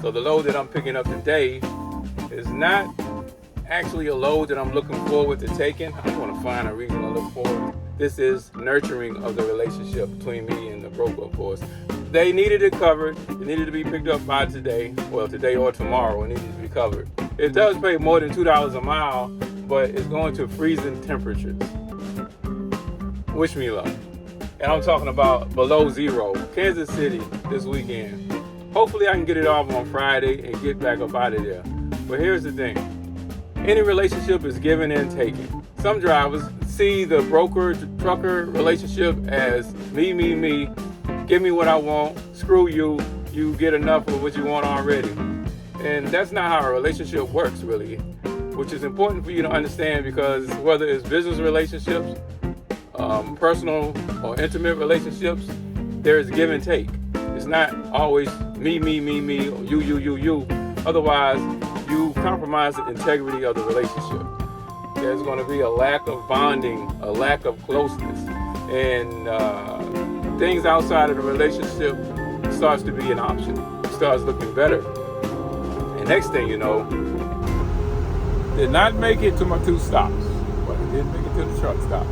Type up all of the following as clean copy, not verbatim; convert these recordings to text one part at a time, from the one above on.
So the load that I'm picking up today is not actually a load that I'm looking forward to taking. I want to find a reason to look forward. This is nurturing of the relationship between me and the broker, of course. They needed it covered. It needed to be picked up by today. Well, today or tomorrow, it needed to be covered. It does pay more than $2 a mile, but it's going to freezing temperatures. Wish me luck. And I'm talking about below zero. Kansas City this weekend. Hopefully I can get it off on Friday and get back up out of there. But here's the thing. Any relationship is giving and taking. Some drivers see the broker-trucker relationship as me. Give me what I want. Screw you. You get enough of what you want already. And that's not how a relationship works, really. Which is important for you to understand, because whether it's business relationships, personal or intimate relationships, there is give and take. It's not always me, or you. Otherwise, you compromise the integrity of the relationship. There's going to be a lack of bonding, a lack of closeness, and things outside of the relationship starts to be an option. It starts looking better. And next thing you know, did not make it to my 2 stops, but I did make it to the truck stop.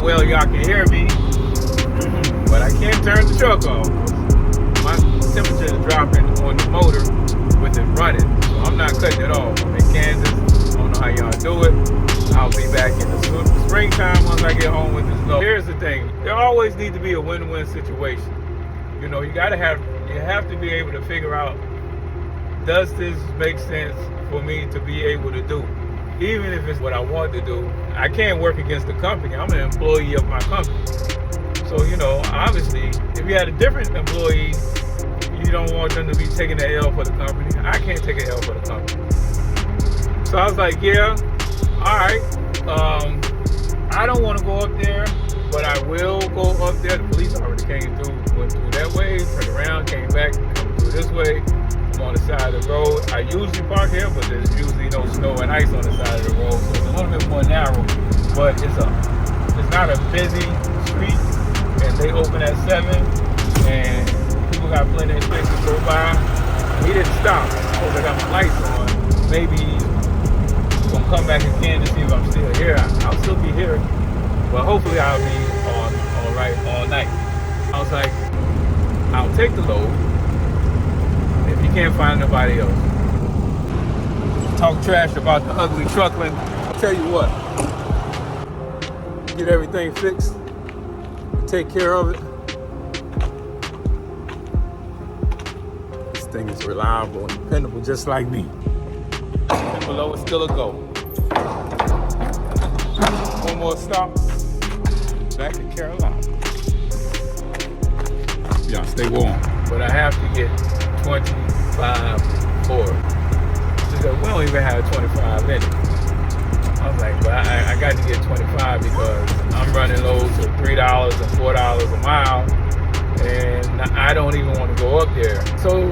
Well, y'all can hear me, but I can't turn the truck off. My temperature is dropping on the motor with it running, so I'm not cutting it off. I'm in Kansas. I don't know how y'all do it. I'll be back in the springtime once I get home with this load. Here's the thing: there always needs to be a win-win situation. You know, you have to be able to figure out, does this make sense for me to be able to do? Even if it's what I want to do, I can't work against the company. I'm an employee of my company. So, you know, obviously, if you had a different employee, you don't want them to be taking the L for the company. I can't take an L for the company. So I was like, yeah, all right. I don't want to go up there, but I will go up there. The police already went through that way, turned around, came back, come through this way. On the side of the road. I usually park here, but there's usually no snow and ice on the side of the road, so it's a little bit more narrow. But it's not a busy street, and they open at 7, and people got plenty of space to go by. He didn't stop. Because I got my lights on. Maybe he's gonna come back again to see if I'm still here. I'll still be here, but hopefully I'll be all right all night. I was like, I'll take the load if you can't find nobody else. Talk trash about the ugly truckling. I'll tell you what, get everything fixed, take care of it. This thing is reliable and dependable, just like me. And below is still a go. One more stop, back to Carolina. Y'all stay warm. But I have to get 25 for it. She said, we don't even have 25 in it. I was like, but I got to get 25 because I'm running loads for $3 and $4 a mile, and I don't even want to go up there. So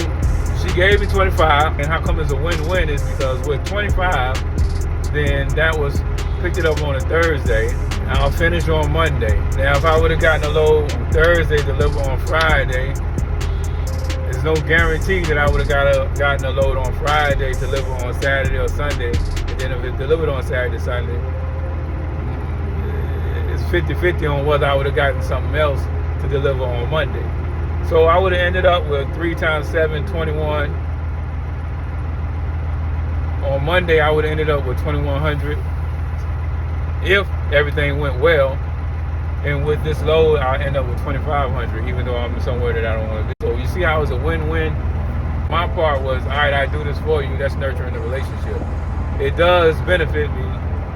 she gave me 25, and how come it's a win-win is because with 25, then that was, picked it up on a Thursday, and I'll finish on Monday. Now, if I would have gotten a load on Thursday, deliver on Friday, there's no guarantee that I would have gotten a load on Friday, deliver on Saturday or Sunday. And then if it's delivered on Saturday, Sunday, it's 50-50 on whether I would have gotten something else to deliver on Monday. So I would have ended up with 3 times 7, 21. On Monday, I would have ended up with 2,100 if everything went well. And with this load, I'll end up with 2,500, even though I'm somewhere that I don't want to be. So you see how it's a win-win? My part was, all right, I do this for you. That's nurturing the relationship. It does benefit me,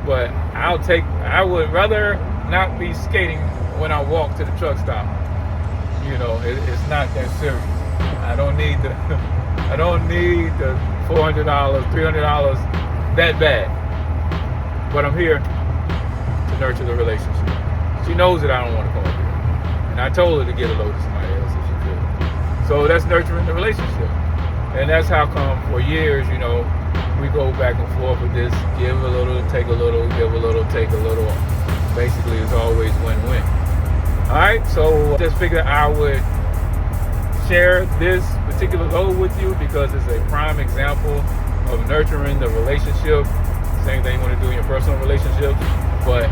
but I would rather not be skating when I walk to the truck stop. You know, it's not that serious. I don't need the $400, $300 that bad. But I'm here to nurture the relationship. She knows that I don't want to come up here. And I told her to get a load to somebody else if she could. So that's nurturing the relationship. And that's how come for years, we go back and forth with this, give a little, take a little, give a little, take a little. Basically, it's always win-win. All right, so just figured I would share this particular load with you because it's a prime example of nurturing the relationship. Same thing you want to do in your personal relationships, but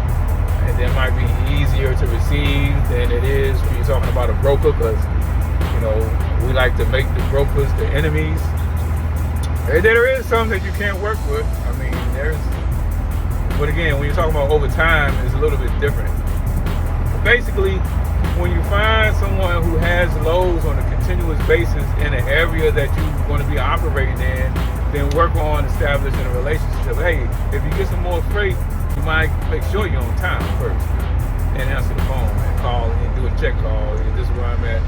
it might be easier to receive than it is when you're talking about a broker, because we like to make the brokers the enemies. There is some that you can't work with. But again, when you're talking about over time, it's a little bit different. But basically, when you find someone who has loads on a continuous basis in an area that you're going to be operating in, then work on establishing a relationship. Hey, if you get some more freight, you might make sure you're on time first and answer the phone and call and do a check call. This is where I'm at,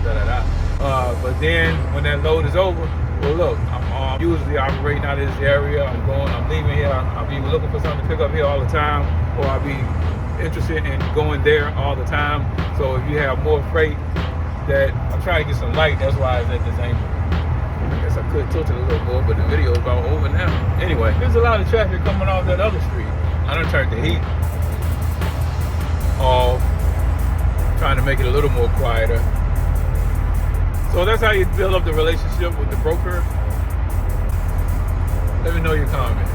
But then when that load is over, well, look, I'm usually operating out of this area. I'm leaving here. I'll be looking for something to pick up here all the time, or I'll be interested in going there all the time. So if you have more freight, that I'm trying to get some light. That's why it's at this angle. I guess I could tilt it a little more, but the video is about over now. Anyway, there's a lot of traffic coming off that other street. I done turned the heat off, trying to make it a little more quieter. So that's how you build up the relationship with the broker. Let me know your comments.